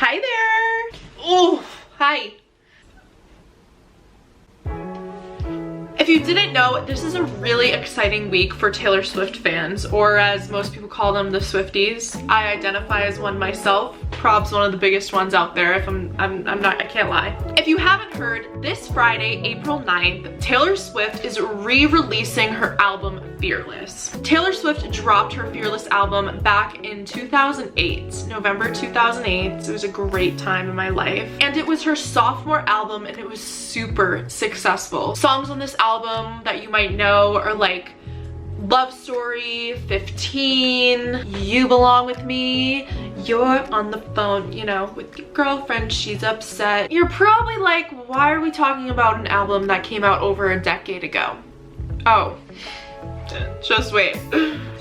Hi there. Oh, hi. If you didn't know, this is a really exciting week for Taylor Swift fans, or as most people call them, the Swifties. I identify as one myself. Prob's one of the biggest ones out there, if I can't lie. If you haven't heard, this Friday, April 9th, Taylor Swift is re-releasing her album Fearless. Taylor Swift dropped her Fearless album back in 2008, November 2008. It was a great time in my life. And it was her sophomore album and it was super successful. Songs on this album that you might know are like Love Story, 15, You Belong With Me, You're on the Phone, you know, with your girlfriend, she's upset. You're probably like, why are we talking about an album that came out over a decade ago? Oh, just wait.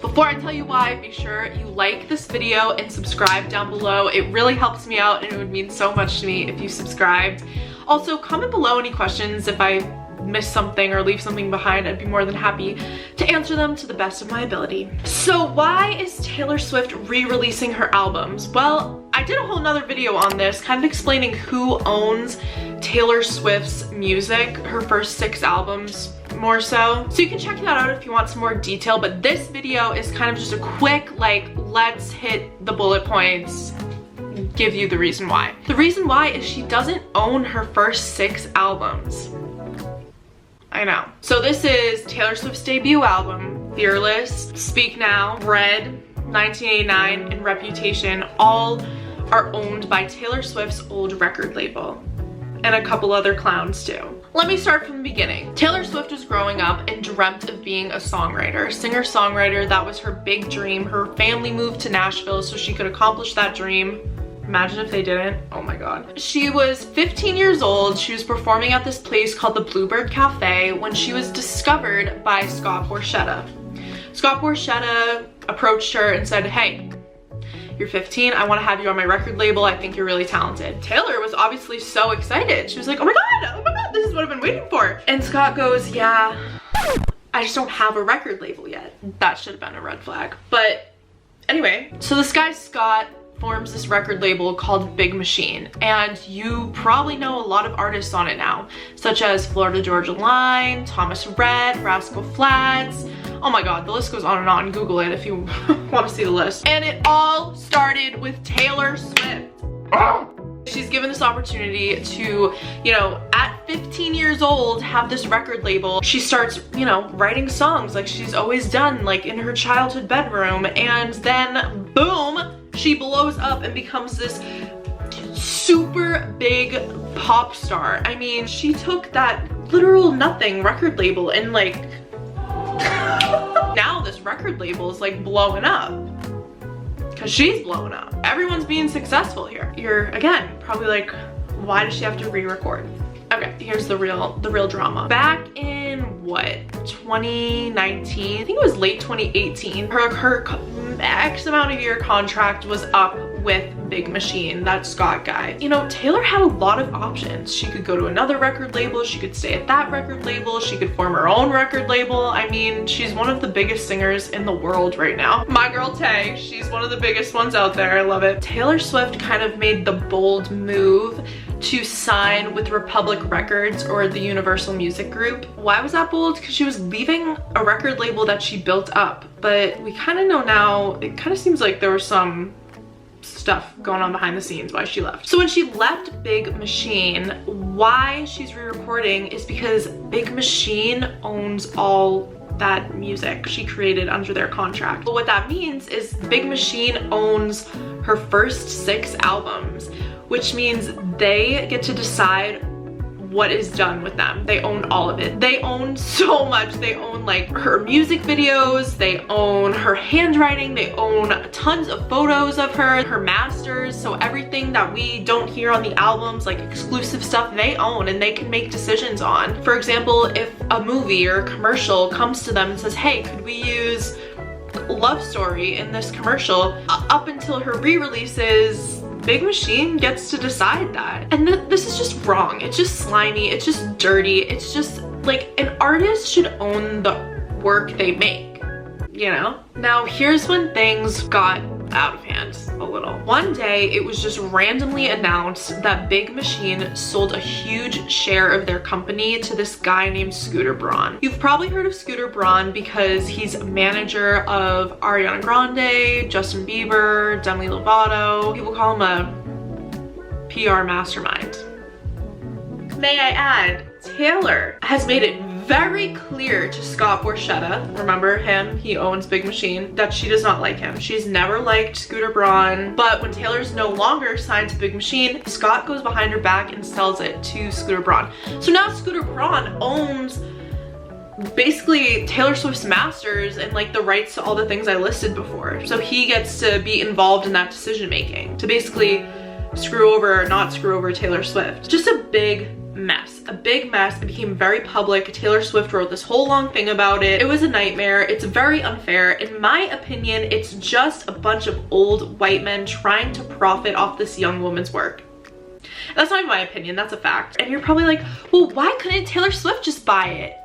Before I tell you why, make sure you like this video and subscribe down below. It really helps me out and it would mean so much to me if you subscribed. Also, comment below any questions if I miss something or leave something behind. I'd be more than happy to answer them to the best of my ability. So why is Taylor Swift re-releasing her albums? Well, I did a whole nother video on this, kind of explaining who owns Taylor Swift's music, her first 6 albums more so. So you can check that out if you want some more detail, but this video is kind of just a quick, like, let's hit the bullet points, give you the reason why. The reason why is she doesn't own her first 6 albums. I know. So this is Taylor Swift's debut album, Fearless, Speak Now, Red, 1989, and Reputation. All are owned by Taylor Swift's old record label, and a couple other clowns too. Let me start from the beginning. Taylor Swift was growing up and dreamt of being a songwriter, singer-songwriter. That was her big dream. Her family moved to Nashville so she could accomplish that dream. Imagine if they didn't. Oh my god. She was 15 years old. She was performing at this place called the Bluebird Cafe when she was discovered by Scott Borchetta. Scott Borchetta approached her and said, hey, you're 15, I want to have you on my record label, I think you're really talented. Taylor was obviously so excited. She was like, oh my god, this is what I've been waiting for. And Scott goes, yeah, I just don't have a record label yet. That should have been a red flag. But anyway, so this guy Scott forms this record label called Big Machine, and you probably know a lot of artists on it now, such as Florida Georgia Line, Thomas Rhett, Rascal Flatts. Oh my god, the list goes on and on. Google it if you want to see the list. And it all started with Taylor Swift. She's given this opportunity to, you know, at 15 years old, have this record label. She starts, you know, writing songs like she's always done, like in her childhood bedroom, and then boom, she blows up and becomes this super big pop star. I mean, she took that literal nothing record label and like now this record label is like blowing up because she's blowing up. Everyone's being successful here. You're again probably like, why does she have to re-record? Okay, here's the real drama. Back in what, 2019? I think it was late 2018. Her X amount of year contract was up with Big Machine, that Scott guy. You know, Taylor had a lot of options. She could go to another record label, she could stay at that record label, she could form her own record label. I mean, she's one of the biggest singers in the world right now. My girl Tay, she's one of the biggest ones out there, I love it. Taylor Swift kind of made the bold move to sign with Republic Records or the Universal Music Group. Why was that bold? Because she was leaving a record label that she built up. But we kind of know now, it kind of seems like there was some stuff going on behind the scenes why she left. So when she left Big Machine, why she's re-recording is because Big Machine owns all that music she created under their contract. But what that means is Big Machine owns her first 6 albums, which means they get to decide what is done with them. They own all of it. They own so much. They own like her music videos, they own her handwriting, they own tons of photos of her masters, so everything that we don't hear on the albums, like exclusive stuff, they own and they can make decisions on. For example, if a movie or a commercial comes to them and says, hey, could we use Love Story in this commercial, up until her re-releases, Big Machine gets to decide that. And this is just wrong. It's just slimy. It's just dirty. It's just like, an artist should own the work they make, you know? Now, here's when things got out of hand a little. One day, it was just randomly announced that Big Machine sold a huge share of their company to this guy named Scooter Braun. You've probably heard of Scooter Braun because he's a manager of Ariana Grande, Justin Bieber, Demi Lovato. People call him a PR mastermind. May I add, Taylor has made it very clear to Scott Borchetta, remember him, he owns Big Machine, that she does not like him. She's never liked Scooter Braun, but when Taylor's no longer signed to Big Machine, Scott goes behind her back and sells it to Scooter Braun. So now Scooter Braun owns basically Taylor Swift's masters and like the rights to all the things I listed before. So he gets to be involved in that decision making to basically screw over or not screw over Taylor Swift. Just a big mess. A big mess. It became very public. Taylor Swift wrote this whole long thing about it. It was a nightmare. It's very unfair. In my opinion, it's just a bunch of old white men trying to profit off this young woman's work. That's not my opinion, that's a fact. And you're probably like, well, why couldn't Taylor Swift just buy it?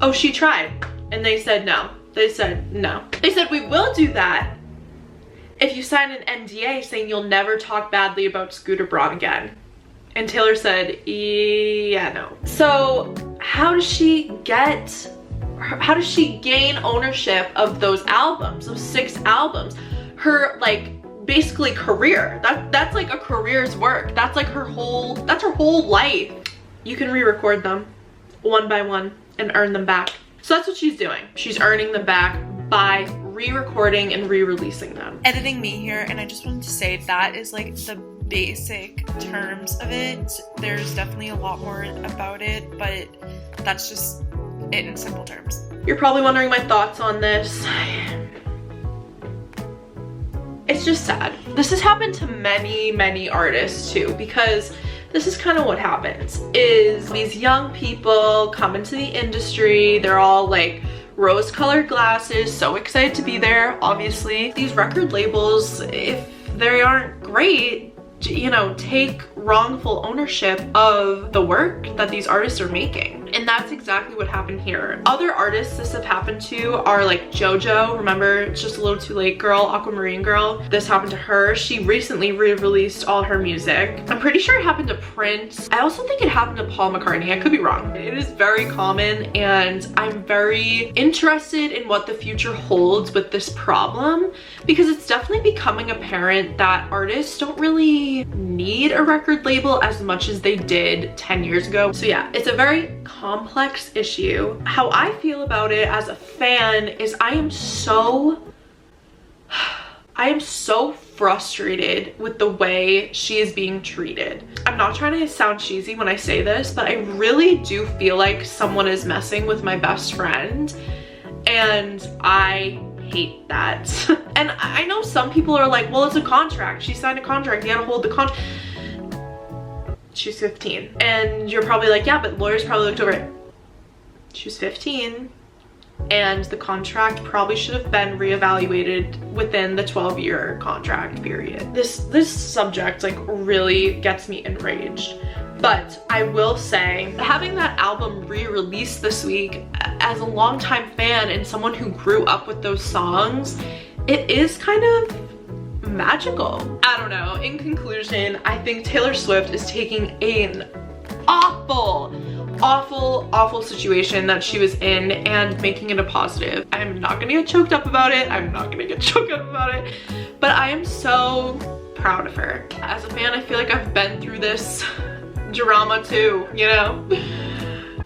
Oh, she tried. And they said no. They said no. They said, we will do that if you sign an NDA saying you'll never talk badly about Scooter Braun again. And Taylor said, yeah, no. So how does she gain ownership of those albums, those 6 albums? Her like basically career. That's like a career's work. That's like her whole life. You can re-record them one by one and earn them back. So that's what she's doing. She's earning them back by re-recording and re-releasing them. Editing me here, and I just wanted to say that is like the basic terms of it. There's definitely a lot more about it, but that's just it in simple terms. You're probably wondering my thoughts on this. It's just sad. This has happened to many artists too, because this is kind of what happens is these young people come into the industry, they're all like rose-colored glasses, so excited to be there, obviously. These record labels, if they aren't great, you know, take wrongful ownership of the work that these artists are making. And that's exactly what happened here. Other artists this have happened to are like JoJo, remember It's Just a Little Too Late girl, Aquamarine girl. This happened to her. She recently re-released all her music. I'm pretty sure it happened to Prince. I also think it happened to Paul McCartney. I could be wrong. It is very common, and I'm very interested in what the future holds with this problem, because it's definitely becoming apparent that artists don't really need a record label as much as they did 10 years ago. So yeah, it's a very complex issue. How I feel about it as a fan is I am so frustrated with the way she is being treated. I'm not trying to sound cheesy when I say this, but I really do feel like someone is messing with my best friend, and I hate that. And I know some people are like, well, it's a contract. She signed a contract. You gotta hold the contract. She's 15. And you're probably like, yeah, but lawyers probably looked over it. She's 15. And the contract probably should have been reevaluated within the 12-year contract period. This subject like really gets me enraged. But I will say, having that album re-released this week, as a longtime fan and someone who grew up with those songs, it is kind of magical. I don't know. In conclusion, I think Taylor Swift is taking an awful situation that she was in and making it a positive. I'm not gonna get choked up about it. But I am so proud of her. As a fan, I feel like I've been through this drama too, you know?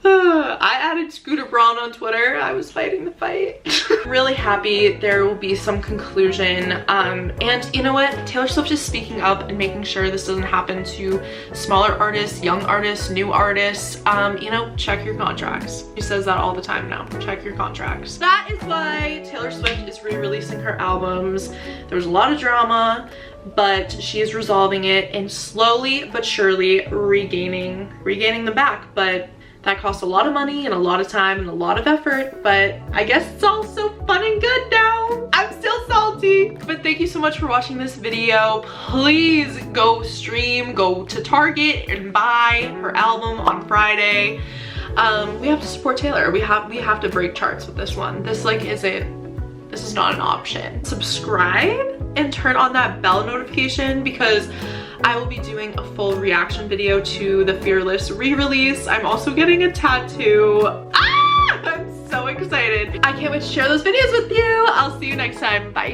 I added Scooter Braun on Twitter. I was fighting the fight. Really happy there will be some conclusion. And you know what? Taylor Swift is speaking up and making sure this doesn't happen to smaller artists, young artists, new artists. You know, check your contracts. She says that all the time now. Check your contracts. That is why Taylor Swift is re-releasing her albums. There was a lot of drama, but she is resolving it and slowly but surely regaining them back. But that costs a lot of money and a lot of time and a lot of effort, but I guess it's all so fun and good now. I'm still salty. But thank you so much for watching this video. Please go to Target and buy her album on Friday. We have to support Taylor. We have to break charts with this one. This like isn't this is not an option. Subscribe and turn on that bell notification because I will be doing a full reaction video to the Fearless re-release. I'm also getting a tattoo. I'm so excited. I can't wait to share those videos with you. I'll see you next time. Bye.